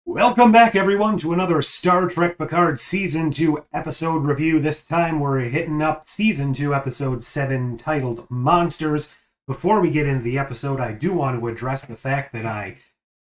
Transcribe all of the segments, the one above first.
Welcome back, everyone, to another Star Trek Picard Season 2 episode review. This time we're hitting up Season 2, Episode 7, titled Monsters. Before we get into the episode, I do want to address the fact that I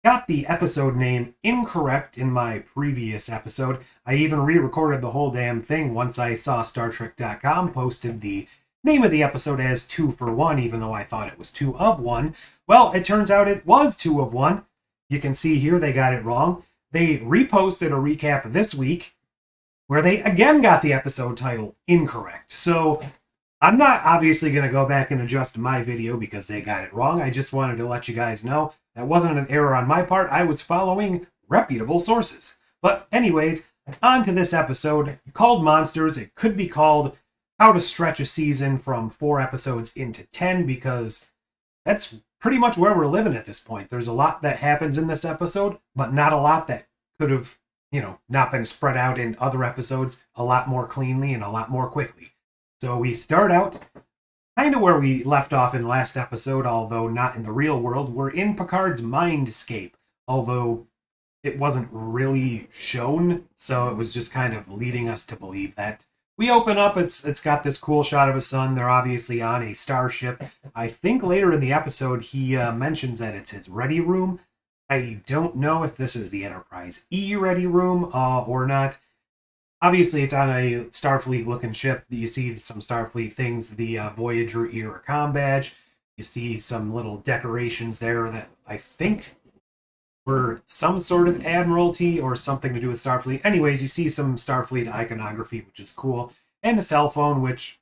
got the episode name incorrect in my previous episode. I even re-recorded the whole damn thing once I saw StarTrek.com posted the name of the episode as 2 for 1, even though I thought it was 2 of 1. Well, it turns out it was 2 of 1. You can see here they got it wrong. They reposted a recap this week where they again got the episode title incorrect. So I'm not obviously going to go back and adjust my video because they got it wrong. I just wanted to let you guys know that wasn't an error on my part. I was following reputable sources. But anyways, on to this episode called Monsters. It could be called How to Stretch a Season from 4 episodes into 10 because that's pretty much where we're living at this point. There's a lot that happens in this episode, but not a lot that could have, not been spread out in other episodes a lot more cleanly and a lot more quickly. So we start out kind of where we left off in last episode, although not in the real world. We're in Picard's mindscape, although it wasn't really shown, so it was just kind of leading us to believe that. We open up, it's got this cool shot of a sun. They're obviously on a starship. I think later in the episode he mentions that it's his ready room. I don't know if this is the Enterprise E ready room or not. Obviously it's on a Starfleet looking ship. You see some Starfleet things, the Voyager era comm badge. You see some little decorations there that I think were some sort of admiralty or something to do with Starfleet. Anyways, you see some Starfleet iconography, which is cool, and a cell phone, which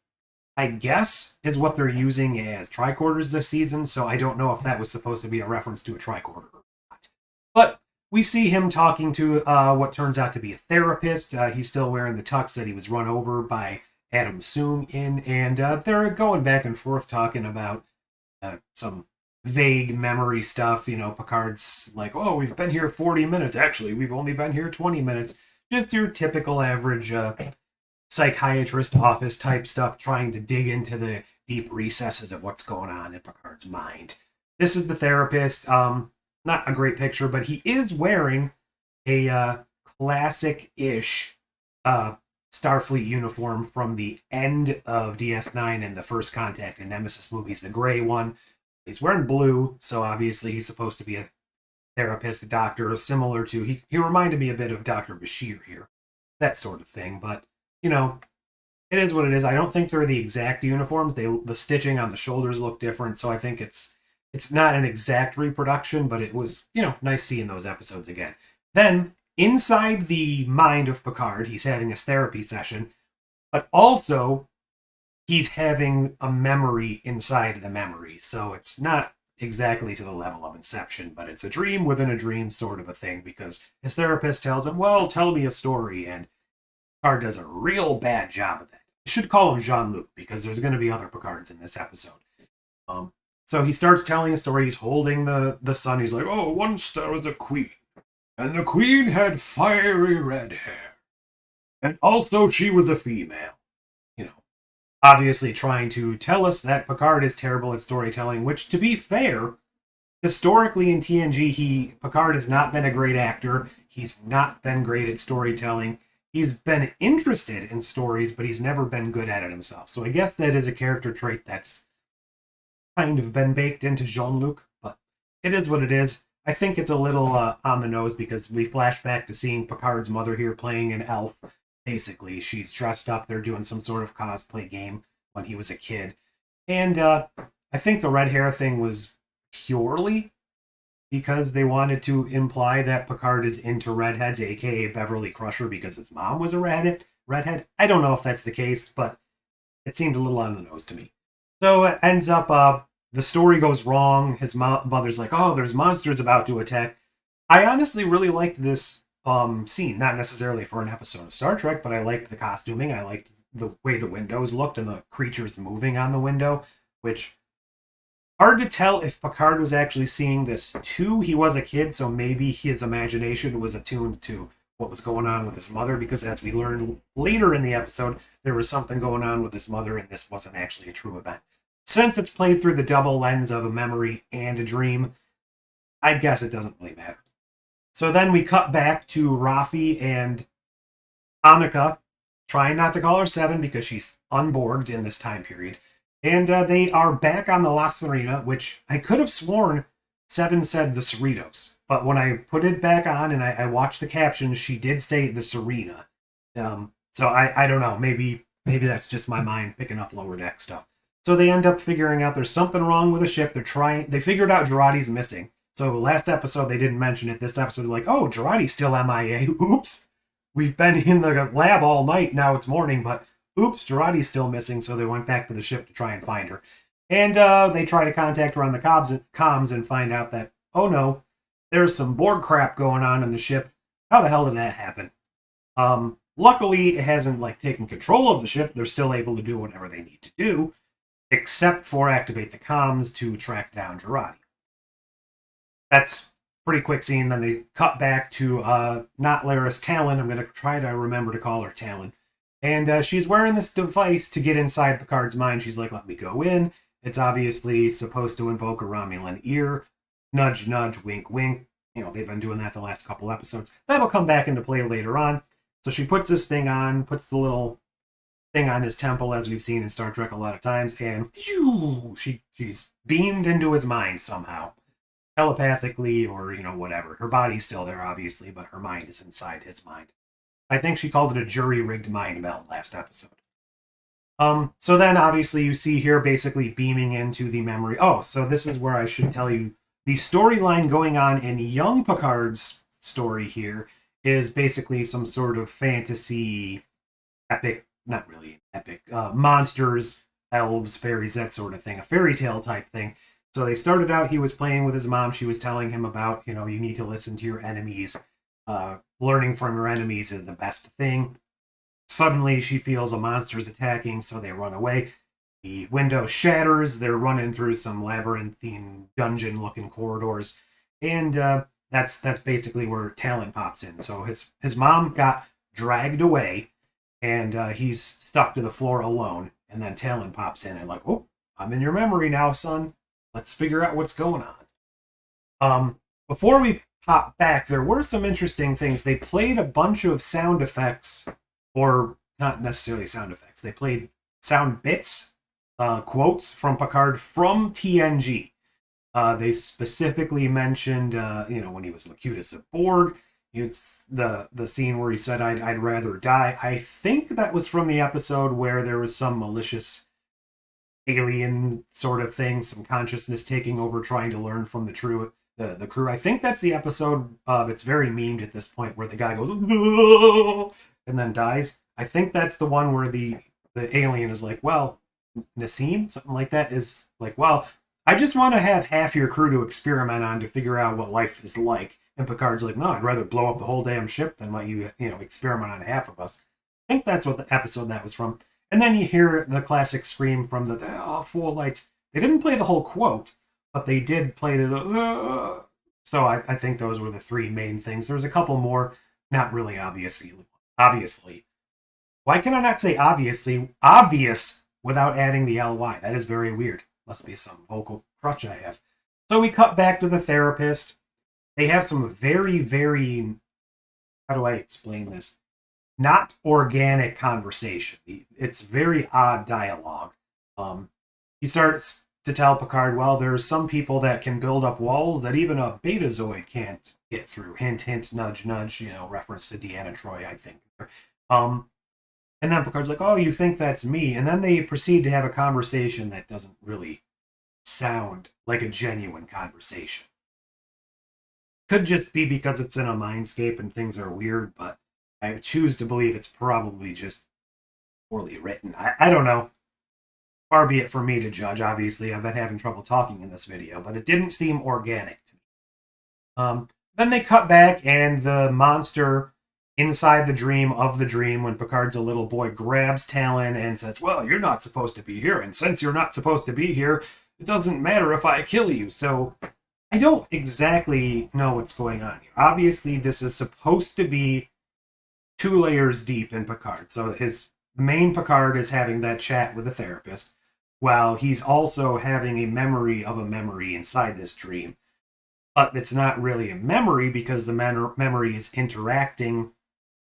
I guess is what they're using as tricorders this season, so I don't know if that was supposed to be a reference to a tricorder or not. But we see him talking to what turns out to be a therapist. He's still wearing the tux that he was run over by Adam Soong in, and they're going back and forth talking about some vague memory stuff. Picard's like, oh, we've been here 40 minutes. Actually, we've only been here 20 minutes. Just your typical average psychiatrist office type stuff, trying to dig into the deep recesses of what's going on in Picard's mind. This is the therapist. Not a great picture, but he is wearing a classic-ish Starfleet uniform from the end of DS9 and the First Contact and Nemesis movies, the gray one. He's wearing blue, so obviously he's supposed to be a therapist, a doctor, similar to, he reminded me a bit of Dr. Bashir here, that sort of thing. But, it is what it is. I don't think they're the exact uniforms. The stitching on the shoulders look different, so I think it's not an exact reproduction, but it was, nice seeing those episodes again. Then, inside the mind of Picard, he's having his therapy session, but also he's having a memory inside the memory. So it's not exactly to the level of Inception, but it's a dream within a dream sort of a thing, because his therapist tells him, well, tell me a story, and Picard does a real bad job of that. I should call him Jean-Luc, because there's going to be other Picards in this episode. So he starts telling a story. He's holding the sun. He's like, oh, once there was a queen, and the queen had fiery red hair, and also she was a female. Obviously trying to tell us that Picard is terrible at storytelling, which, to be fair, historically in TNG, Picard has not been a great actor. He's not been great at storytelling. He's been interested in stories, but he's never been good at it himself. So I guess that is a character trait that's kind of been baked into Jean-Luc, but it is what it is. I think it's a little on the nose because we flash back to seeing Picard's mother here playing an elf. Basically, she's dressed up. They're doing some sort of cosplay game when he was a kid. And I think the red hair thing was purely because they wanted to imply that Picard is into redheads, aka Beverly Crusher, because his mom was a redhead. I don't know if that's the case, but it seemed a little on the nose to me. So it ends up, the story goes wrong. His mother's like, oh, there's monsters about to attack. I honestly really liked this scene, not necessarily for an episode of Star Trek, but I liked the costuming. I liked the way the windows looked and the creatures moving on the window, which, hard to tell if Picard was actually seeing this too. He was a kid, so maybe his imagination was attuned to what was going on with his mother, because as we learn later in the episode, there was something going on with his mother and this wasn't actually a true event. Since it's played through the double lens of a memory and a dream, I guess it doesn't really matter. So then we cut back to Rafi and Annika, trying not to call her Seven because she's unborged in this time period. And they are back on the La Serena, which I could have sworn Seven said the Cerritos. But when I put it back on and I watched the captions, she did say the Serena. So I don't know. Maybe that's just my mind picking up lower deck stuff. So they end up figuring out there's something wrong with the ship. They figured out Girardi's missing. So last episode they didn't mention it. This episode they're like, oh, Girardi's still MIA. Oops. We've been in the lab all night. Now it's morning, but oops, Girardi's still missing. So they went back to the ship to try and find her. And they try to contact her on the comms and find out that, oh no, there's some Borg crap going on in the ship. How the hell did that happen? Luckily, it hasn't taken control of the ship. They're still able to do whatever they need to do, except for activate the comms to track down Girardi. That's pretty quick scene. Then they cut back to not Laris, Talon. I'm going to try to remember to call her Talon. And she's wearing this device to get inside Picard's mind. She's like, let me go in. It's obviously supposed to invoke a Romulan ear. Nudge, nudge, wink, wink. They've been doing that the last couple episodes. That'll come back into play later on. So she puts this thing on, puts the little thing on his temple, as we've seen in Star Trek a lot of times, and she's beamed into his mind somehow. Telepathically or, whatever. Her body's still there, obviously, but her mind is inside his mind. I think she called it a jury-rigged mind meld last episode. So then, obviously, you see here basically beaming into the memory. Oh, so this is where I should tell you the storyline going on in young Picard's story here is basically some sort of fantasy, epic, not really epic, monsters, elves, fairies, that sort of thing, a fairy tale type thing. So they started out, he was playing with his mom. She was telling him about, you need to listen to your enemies. Learning from your enemies is the best thing. Suddenly, she feels a monster's attacking, so they run away. The window shatters. They're running through some labyrinthine, dungeon-looking corridors. And that's basically where Talon pops in. So his mom got dragged away, and he's stuck to the floor alone. And then Talon pops in and oh, I'm in your memory now, son. Let's figure out what's going on. Before we pop back, there were some interesting things. They played a bunch of sound effects, or not necessarily sound effects. They played sound bits, quotes from Picard from TNG. They specifically mentioned, when he was Locutus at Borg, it's the scene where he said, I'd rather die. I think that was from the episode where there was some malicious alien sort of thing, some consciousness taking over, trying to learn from the crew. I think that's the episode. It's very memed at this point where the guy goes and then dies. I think that's the one where the alien is like, well, Nassim, something like that, is like, well, I just want to have half your crew to experiment on to figure out what life is like. And Picard's like, no, I'd rather blow up the whole damn ship than let you, experiment on half of us. I think that's what the episode that was from. And then you hear the classic scream from the full lights. They didn't play the whole quote, but they did play the So I think those were the three main things. There was a couple more, not really obviously. Why can I not say obviously? Obvious without adding the ly. That is very weird. Must be some vocal crutch I have. So we cut back to the therapist. They have some very, very, how do I explain this? Not organic conversation. It's very odd dialogue. He starts to tell Picard, well, there's some people that can build up walls that even a betazoid can't get through. Hint, hint, nudge, nudge, reference to Deanna Troi, I think. And then Picard's like, oh, you think that's me? And then they proceed to have a conversation that doesn't really sound like a genuine conversation. Could just be because it's in a mindscape and things are weird, but I choose to believe it's probably just poorly written. I don't know. Far be it for me to judge. Obviously, I've been having trouble talking in this video, but it didn't seem organic to me. Then they cut back, and the monster inside the dream of the dream, when Picard's a little boy, grabs Talon and says, well, you're not supposed to be here, and since you're not supposed to be here, it doesn't matter if I kill you. So I don't exactly know what's going on here. Obviously, this is supposed to be 2 layers deep in Picard. So his main Picard is having that chat with the therapist, while he's also having a memory of a memory inside this dream. but it's not really a memory because the memory is interacting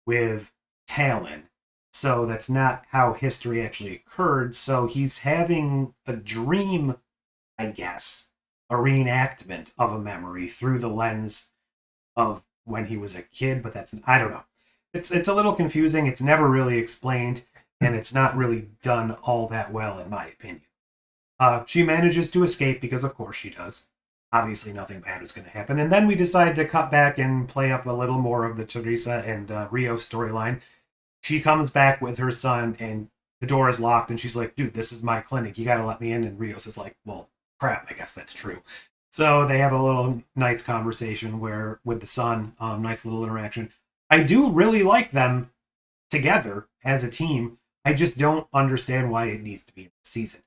with Talon. So that's not how history actually occurred. So he's having a dream, I guess, a reenactment of a memory through the lens of when he was a kid, but that's, I don't know. It's a little confusing. It's never really explained, and it's not really done all that well, in my opinion. She manages to escape because, of course, she does. Obviously, nothing bad is going to happen. And then we decide to cut back and play up a little more of the Teresa and Rio storyline. She comes back with her son, and the door is locked, and she's like, dude, this is my clinic. You got to let me in. And Rios is like, well, crap, I guess that's true. So they have a little nice conversation where with the son, nice little interaction. I do really like them together as a team. I just don't understand why it needs to be in the season.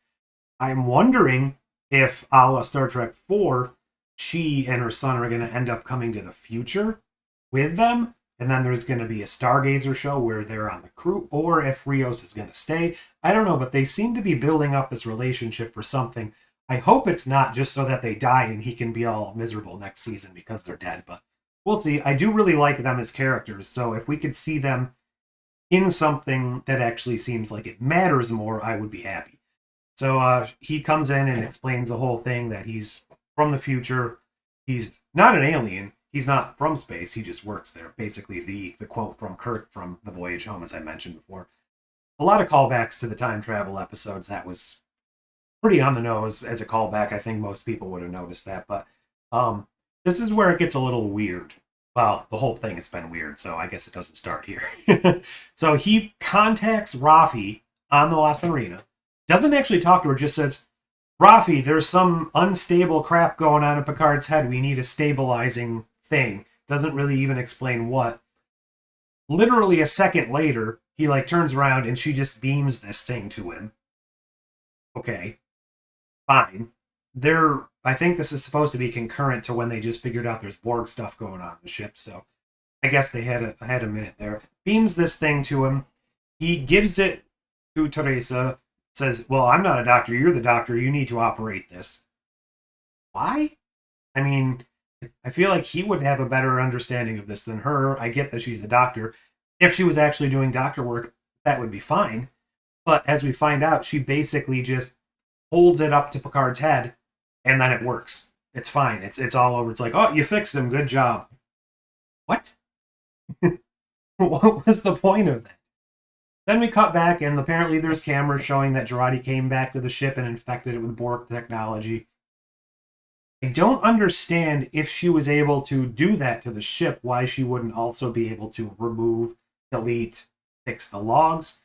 I'm wondering if a la Star Trek 4, she and her son are going to end up coming to the future with them. And then there's going to be a Stargazer show where they're on the crew, or if Rios is going to stay. I don't know, but they seem to be building up this relationship for something. I hope it's not just so that they die and he can be all miserable next season because they're dead, but we'll see. I do really like them as characters, so if we could see them in something that actually seems like it matters more, I would be happy. So he comes in and explains the whole thing that he's from the future. He's not an alien. He's not from space. He just works there. Basically, the quote from Kirk from The Voyage Home, as I mentioned before. A lot of callbacks to the time travel episodes. That was pretty on the nose as a callback. I think most people would have noticed that. But this is where it gets a little weird. Well, the whole thing has been weird, so I guess it doesn't start here. So he contacts Rafi on the La Sirena. Doesn't actually talk to her, just says, Rafi, there's some unstable crap going on in Picard's head. We need a stabilizing thing. Doesn't really even explain what. Literally a second later, he turns around and she just beams this thing to him. Okay. Fine. I think this is supposed to be concurrent to when they just figured out there's Borg stuff going on the ship, so I guess they had a minute there. Beams this thing to him. He gives it to Teresa. Says, well, I'm not a doctor. You're the doctor. You need to operate this. Why? I mean, I feel like he would have a better understanding of this than her. I get that she's a doctor. If she was actually doing doctor work, that would be fine. But as we find out, she basically just holds it up to Picard's head, and then it works. It's fine. It's all over. It's like, oh, you fixed him. Good job. What? What was the point of that? Then we cut back, and apparently there's cameras showing that Jurati came back to the ship and infected it with Borg technology. I don't understand if she was able to do that to the ship, why she wouldn't also be able to remove, delete, fix the logs.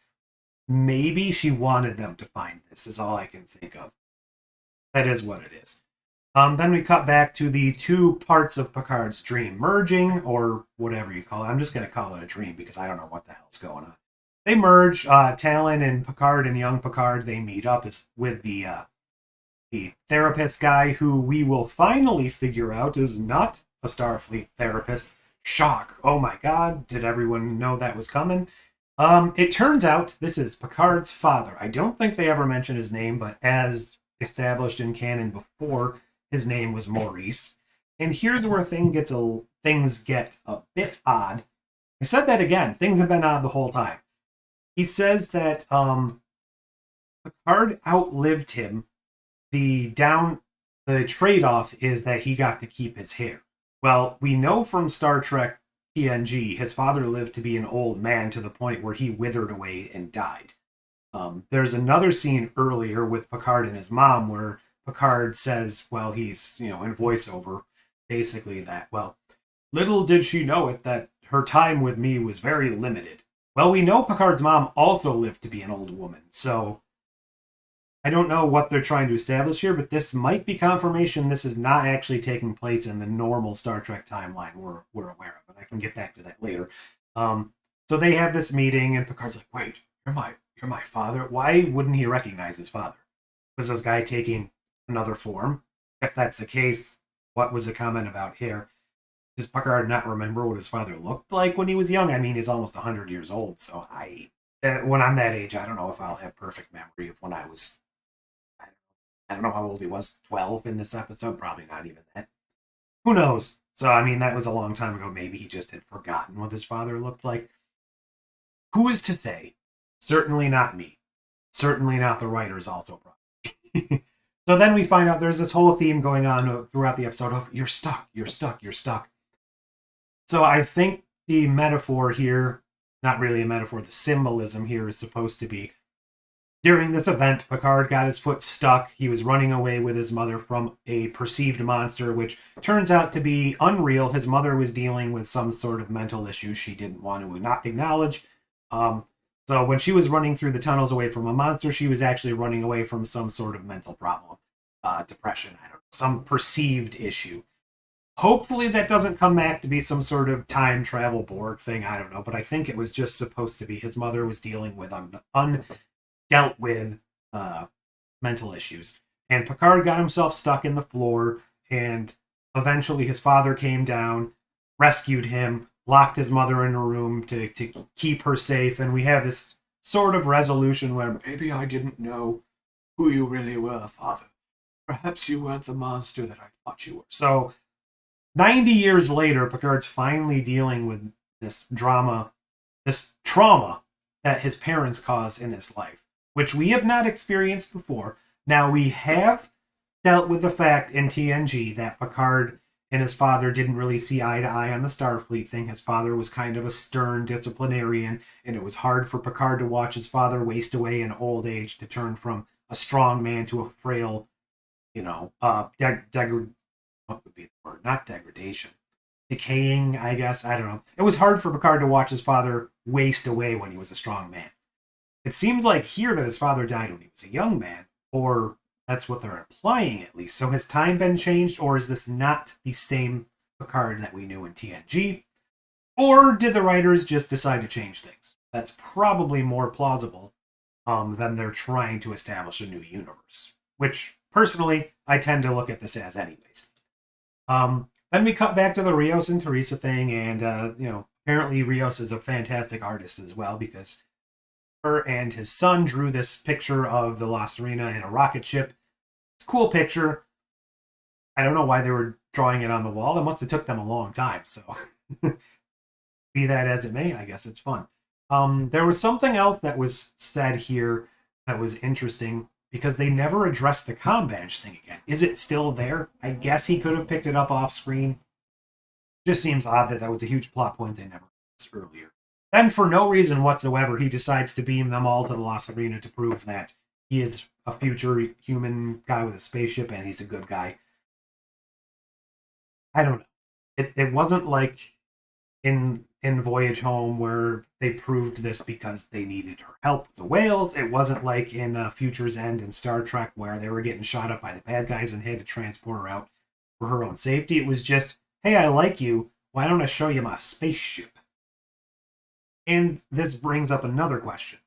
Maybe she wanted them to find this, is all I can think of. That is what it is. Then we cut back to the two parts of Picard's dream merging, or whatever you call it. I'm just going to call it a dream because I don't know what the hell's going on. They merge. Talon and Picard and young Picard, they meet up with the therapist guy, who we will finally figure out is not a Starfleet therapist. Shock. Oh my god, did everyone know that was coming? It turns out this is Picard's father. I don't think they ever mention his name, but as established in canon before, his name was Maurice. And here's where things get a bit odd. I said that again. Things have been odd the whole time. He says that Picard outlived him. The trade-off is that he got to keep his hair. Well, we know from Star Trek TNG, his father lived to be an old man to the point where he withered away and died. There's another scene earlier with Picard and his mom where Picard says, well, he's, in voiceover, basically that, well, little did she know it that her time with me was very limited. Well, we know Picard's mom also lived to be an old woman, so I don't know what they're trying to establish here, but this might be confirmation this is not actually taking place in the normal Star Trek timeline we're aware of, and I can get back to that later. So they have this meeting, and Picard's like, wait, you're my father? Why wouldn't he recognize his father? Was this guy taking another form? If that's the case, what was the comment about hair? Does Picard not remember what his father looked like when he was young? I mean, he's almost 100 years old, so when I'm that age, I don't know if I'll have perfect memory of when I was, I don't know how old he was, 12 in this episode? Probably not even that. Who knows? So, I mean, that was a long time ago. Maybe he just had forgotten what his father looked like. Who is to say? Certainly not me. Certainly not the writers, also. So then we find out there's this whole theme going on throughout the episode of you're stuck, you're stuck, you're stuck. So I think the metaphor here, not really a metaphor, the symbolism here is supposed to be during this event, Picard got his foot stuck. He was running away with his mother from a perceived monster, which turns out to be unreal. His mother was dealing with some sort of mental issue she didn't want to not acknowledge. So when she was running through the tunnels away from a monster, she was actually running away from some sort of mental problem. Depression, I don't know, some perceived issue. Hopefully that doesn't come back to be some sort of time travel Borg thing, I don't know, but I think it was just supposed to be his mother was dealing with dealt with mental issues. And Picard got himself stuck in the floor, and eventually his father came down, rescued him, locked his mother in a room to keep her safe, and we have this sort of resolution where maybe I didn't know who you really were, Father. Perhaps you weren't the monster that I thought you were. So 90 years later, Picard's finally dealing with this trauma that his parents caused in his life, which we have not experienced before. Now, we have dealt with the fact in TNG that Picard and his father didn't really see eye to eye on the Starfleet thing. His father was kind of a stern disciplinarian, and it was hard for Picard to watch his father waste away in old age to turn from a strong man to a frail, what would be the word? Not degradation. Decaying, I guess. I don't know. It was hard for Picard to watch his father waste away when he was a strong man. It seems like here that his father died when he was a young man, or that's what they're implying at least. So has time been changed, or is this not the same Picard that we knew in TNG? Or did the writers just decide to change things? That's probably more plausible than they're trying to establish a new universe, which personally I tend to look at this as anyways. Then we cut back to the Rios and Teresa thing, and apparently Rios is a fantastic artist as well, because her and his son drew this picture of the La Serena in a rocket ship. It's a cool picture. I don't know why they were drawing it on the wall. It must have took them a long time, so be that as it may, I guess it's fun. There was something else that was said here that was interesting, because they never addressed the comm badge thing again. Is it still there? I guess he could have picked it up off screen. Just seems odd that was a huge plot point they never addressed earlier. Then, for no reason whatsoever, he decides to beam them all to the La Serena to prove that he is a future human guy with a spaceship and he's a good guy. I don't know. It wasn't like in Voyage Home where they proved this because they needed her help with the whales. It wasn't like in Future's End in Star Trek where they were getting shot up by the bad guys and had to transport her out for her own safety. It was just, hey, I like you. Why don't I show you my spaceship? And this brings up another question.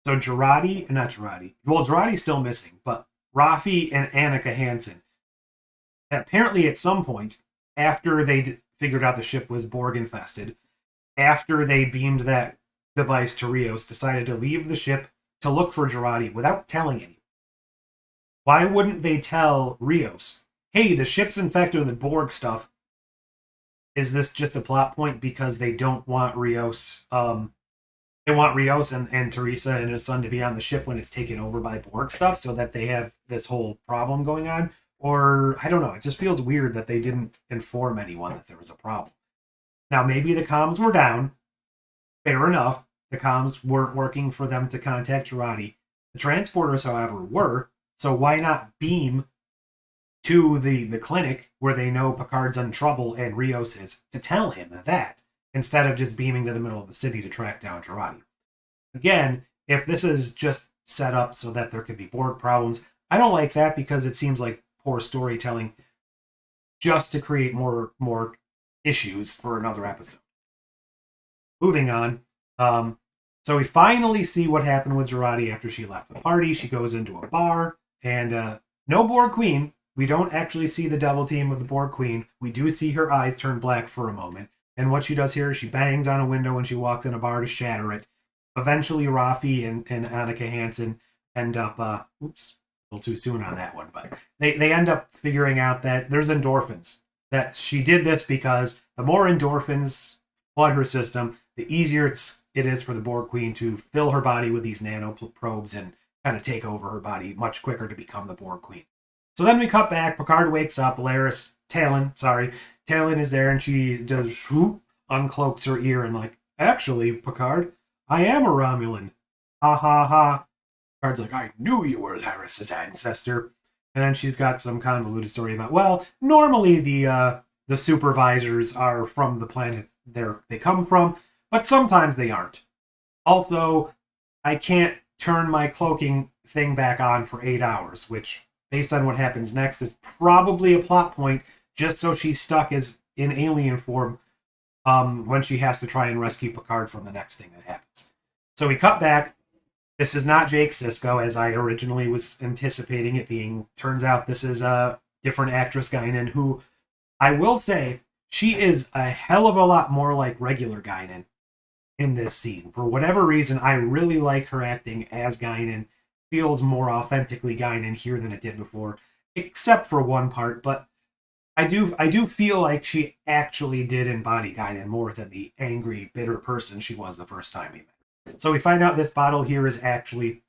So Girardi's still missing, but Rafi and Annika Hansen, apparently at some point, after they figured out the ship was Borg infested, after they beamed that device to Rios, decided to leave the ship to look for Girardi without telling anyone. Why wouldn't they tell Rios, hey, the ship's infected with Borg stuff? Is this just a plot point because they don't want Rios? They want Rios and Teresa and his son to be on the ship when it's taken over by Borg stuff, so that they have this whole problem going on. Or I don't know. It just feels weird that they didn't inform anyone that there was a problem. Now maybe the comms were down. Fair enough. The comms weren't working for them to contact Girardi. The transporters, however, were. So why not beam to the clinic where they know Picard's in trouble and Rios is to tell him that, instead of just beaming to the middle of the city to track down Girardi. Again, if this is just set up so that there could be Borg problems, I don't like that because it seems like poor storytelling just to create more issues for another episode. Moving on. So we finally see what happened with Girardi after she left the party. She goes into a bar, and no Borg Queen. We don't actually see the double team of the Borg Queen. We do see her eyes turn black for a moment. And what she does here is she bangs on a window when she walks in a bar to shatter it. Eventually, Rafi and Annika Hansen end up... a little too soon on that one, but they end up figuring out that there's endorphins that she did this because the more endorphins flood her system, the easier it is for the Borg Queen to fill her body with these nanoprobes and kind of take over her body much quicker to become the Borg Queen. So then we cut back. Picard wakes up. Talon is there, and she does uncloaks her ear and like, actually, Picard, I am a Romulan. Ha ha ha. Picard's like, I knew you were Laris's ancestor. And then she's got some convoluted story about, well, normally the supervisors are from the planet they come from, but sometimes they aren't. Also, I can't turn my cloaking thing back on for 8 hours, which, based on what happens next, is probably a plot point, just so she's stuck as in alien form when she has to try and rescue Picard from the next thing that happens. So we cut back. This is not Jake Sisko, as I originally was anticipating it being. Turns out this is a different actress, Guinan, who I will say, she is a hell of a lot more like regular Guinan in this scene. For whatever reason, I really like her acting as Guinan. Feels more authentically Guinan here than it did before, except for one part, but I do feel like she actually did embody Guinan more than the angry, bitter person she was the first time we met. So we find out this bottle here is actually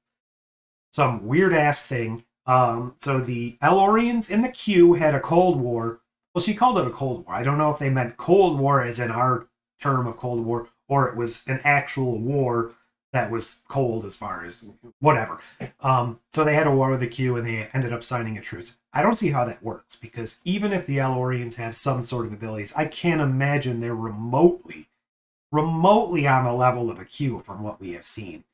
some weird-ass thing. So the El-Orians in the Q had a Cold War. Well, she called it a Cold War. I don't know if they meant Cold War as in our term of Cold War, or it was an actual war that was cold as far as whatever. So they had a war with the Q, and they ended up signing a truce. I don't see how that works, because even if the El-Orians have some sort of abilities, I can't imagine they're remotely on the level of a Q from what we have seen.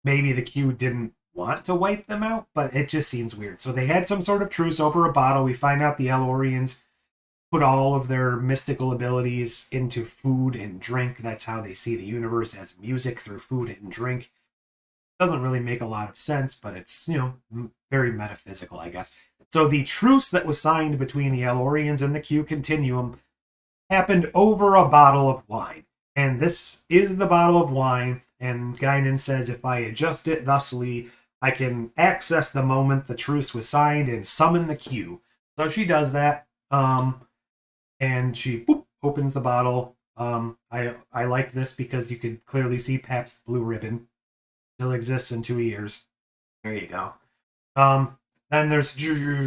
Maybe the Q didn't want to wipe them out, but it just seems weird. So they had some sort of truce over a bottle. We find out the El-Orians put all of their mystical abilities into food and drink. That's how they see the universe, as music through food and drink. Doesn't really make a lot of sense, but it's, very metaphysical, I guess. So the truce that was signed between the El-Orians and the Q Continuum happened over a bottle of wine. And this is the bottle of wine, and Guinan says if I adjust it thusly, I can access the moment the truce was signed and summon the Q. So she does that, and she opens the bottle. I liked this because you could clearly see Pabst Blue Ribbon still exists in 2 years. There you go. Then there's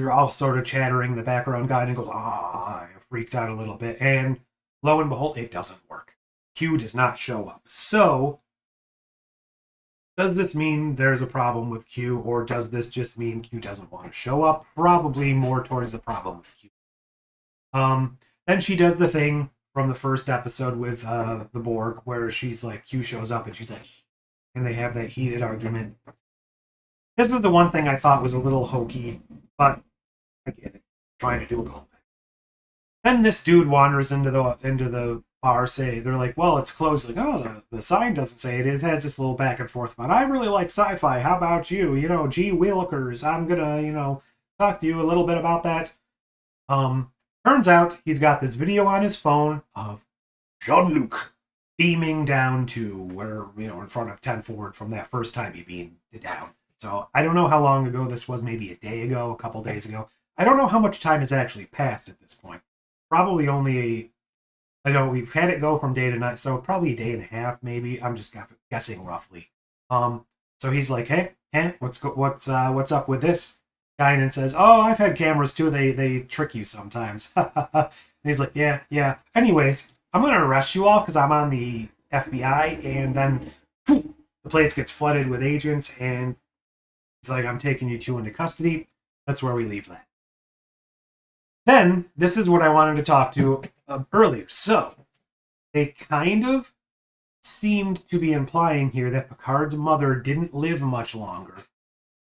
all sort of chattering in the background. Guinan goes, freaks out a little bit, and lo and behold, it doesn't work. Q does not show up. So, does this mean there's a problem with Q, or does this just mean Q doesn't want to show up? Probably more towards the problem with Q. Then she does the thing from the first episode with the Borg, where she's like, Q shows up, and she's like, and they have that heated argument. This is the one thing I thought was a little hokey, but I get it. Trying to do a callback. Then this dude wanders into the bar. They're like, well, it's closed. Like, oh, the sign doesn't say it is. It has this little back and forth about, I really like sci-fi. How about you? Gee Willikers. I'm gonna, talk to you a little bit about that. Turns out he's got this video on his phone of Jean-Luc beaming down to where, in front of 10 Forward from that first time he beamed it down. So I don't know how long ago this was, maybe a day ago, a couple days ago. I don't know how much time has actually passed at this point. Probably only I know we've had it go from day to night, so probably a day and a half, maybe. I'm just guessing roughly. So he's like, hey, what's up with this? Guinan says, oh, I've had cameras too. They trick you sometimes. And he's like, yeah. Anyways, I'm gonna arrest you all because I'm on the FBI, and then the place gets flooded with agents, and he's like, I'm taking you two into custody. That's where we leave that. Then, this is what I wanted to talk to earlier. So, they kind of seemed to be implying here that Picard's mother didn't live much longer.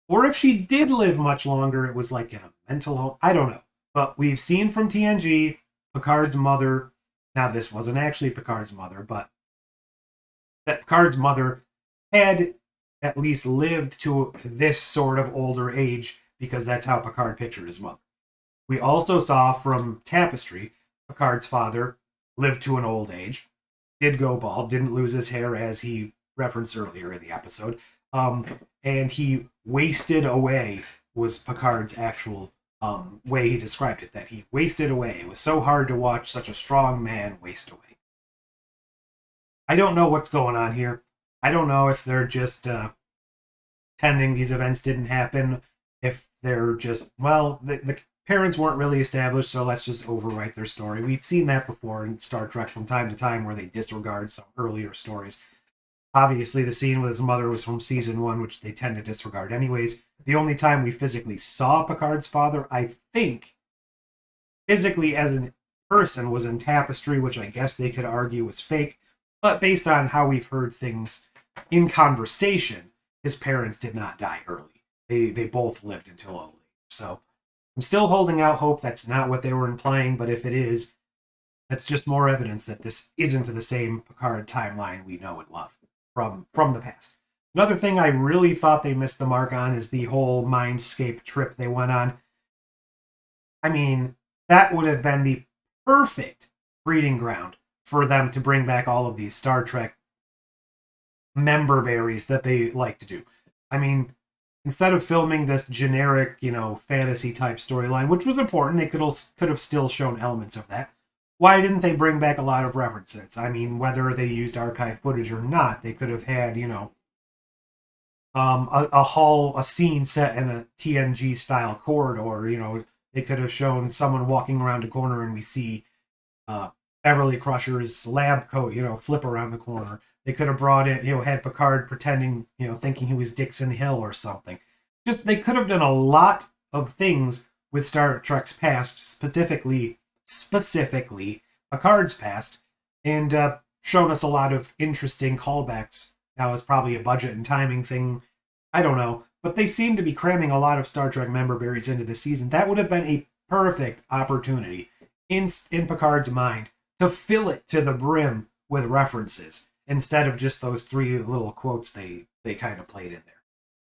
Or if she did live much longer, it was like in a mental home. I don't know. But we've seen from TNG, Picard's mother, now this wasn't actually Picard's mother, but that Picard's mother had at least lived to this sort of older age, because that's how Picard pictured his mother. We also saw from Tapestry, Picard's father lived to an old age, did go bald, didn't lose his hair as he referenced earlier in the episode, and he wasted away was Picard's actual way he described it, that he wasted away. It was so hard to watch such a strong man waste away. I don't know what's going on here. I don't know if they're just pretending these events didn't happen, if they're just, well, the parents weren't really established, so let's just overwrite their story. We've seen that before in Star Trek from time to time, where they disregard some earlier stories. Obviously, the scene with his mother was from season 1, which they tend to disregard anyways. The only time we physically saw Picard's father, I think, physically as a person, was in Tapestry, which I guess they could argue was fake. But based on how we've heard things in conversation, his parents did not die early. They both lived until old age. So I'm still holding out hope that's not what they were implying, but if it is, that's just more evidence that this isn't the same Picard timeline we know and love from the past. Another thing I really thought they missed the mark on is the whole Mindscape trip they went on. I mean, that would have been the perfect breeding ground for them to bring back all of these Star Trek member berries that they like to do. I mean, instead of filming this generic, fantasy type storyline, which was important, they could have still shown elements of that. Why didn't they bring back a lot of references? I mean, whether they used archive footage or not, they could have had, a scene set in a TNG style corridor. They could have shown someone walking around a corner and we see Beverly Crusher's lab coat, flip around the corner. They could have brought in, had Picard pretending, thinking he was Dixon Hill or something. Just, they could have done a lot of things with Star Trek's past, specifically Picard's past, and shown us a lot of interesting callbacks. Now, it's probably a budget and timing thing. I don't know. But they seem to be cramming a lot of Star Trek member berries into the season. That would have been a perfect opportunity in Picard's mind to fill it to the brim with references, instead of just those 3 little quotes they kind of played in there.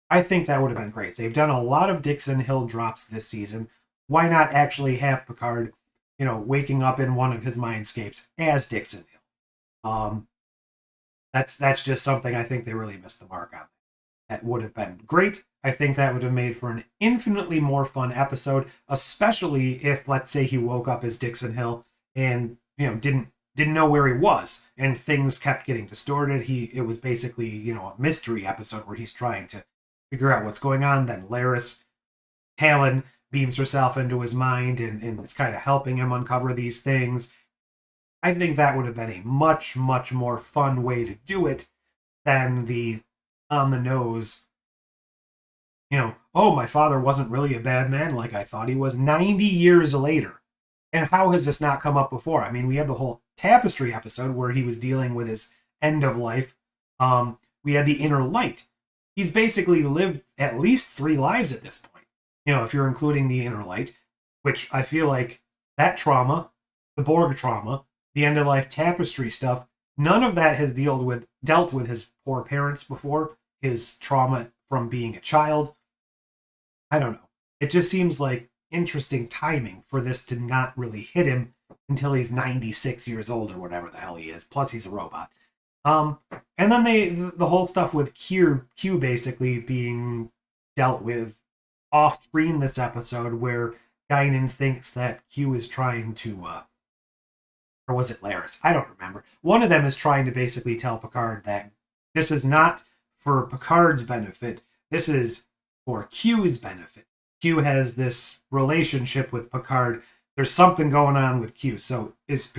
I think that would have been great. They've done a lot of Dixon Hill drops this season. Why not actually have Picard, waking up in one of his mindscapes as Dixon Hill? That's just something I think they really missed the mark on. That would have been great. I think that would have made for an infinitely more fun episode, especially if, let's say, he woke up as Dixon Hill and, didn't know where he was, and things kept getting distorted. It was basically, a mystery episode where he's trying to figure out what's going on. Then Laris, Talon, beams herself into his mind and is kind of helping him uncover these things. I think that would have been a much, much more fun way to do it than the on the nose, oh, my father wasn't really a bad man like I thought he was 90 years later. And how has this not come up before? I mean, we had the whole Tapestry episode where he was dealing with his end of life. We had the Inner Light. He's basically lived at least 3 lives at this point. If you're including the Inner Light, which I feel like that trauma, the Borg trauma, the end of life Tapestry stuff, none of that has dealt with his poor parents before, his trauma from being a child. I don't know. It just seems like interesting timing for this to not really hit him until he's 96 years old or whatever the hell he is. Plus, he's a robot. And then the whole stuff with Q basically being dealt with off screen this episode, where Guinan thinks that Q is trying to, or was it Laris? I don't remember. One of them is trying to basically tell Picard that this is not for Picard's benefit. This is for Q's benefit. Q has this relationship with Picard. There's something going on with Q. So is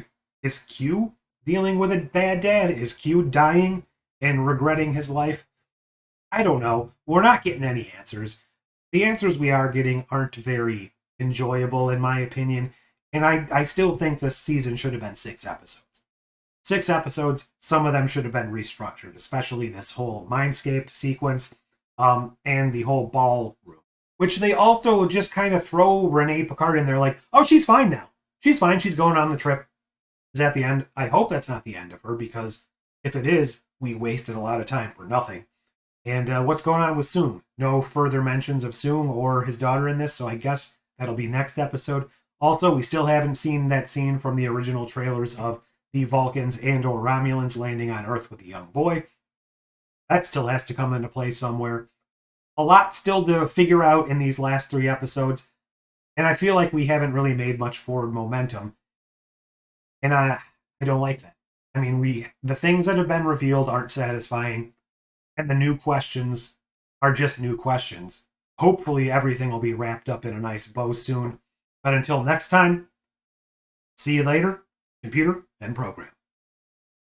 Q dealing with a bad dad? Is Q dying and regretting his life? I don't know. We're not getting any answers. The answers we are getting aren't very enjoyable, in my opinion. And I still think this season should have been 6 episodes. 6 episodes, some of them should have been restructured, especially this whole Mindscape sequence, and the whole ballroom. Which they also just kind of throw Renee Picard in there like, oh, she's fine now. She's fine. She's going on the trip. Is that the end? I hope that's not the end of her, because if it is, we wasted a lot of time for nothing. And what's going on with Soong? No further mentions of Soong or his daughter in this, so I guess that'll be next episode. Also, we still haven't seen that scene from the original trailers of the Vulcans and or Romulans landing on Earth with a young boy. That still has to come into play somewhere. A lot still to figure out in these last 3 episodes. And I feel like we haven't really made much forward momentum. And I don't like that. I mean, the things that have been revealed aren't satisfying, and the new questions are just new questions. Hopefully, everything will be wrapped up in a nice bow soon. But until next time, see you later, computer and program.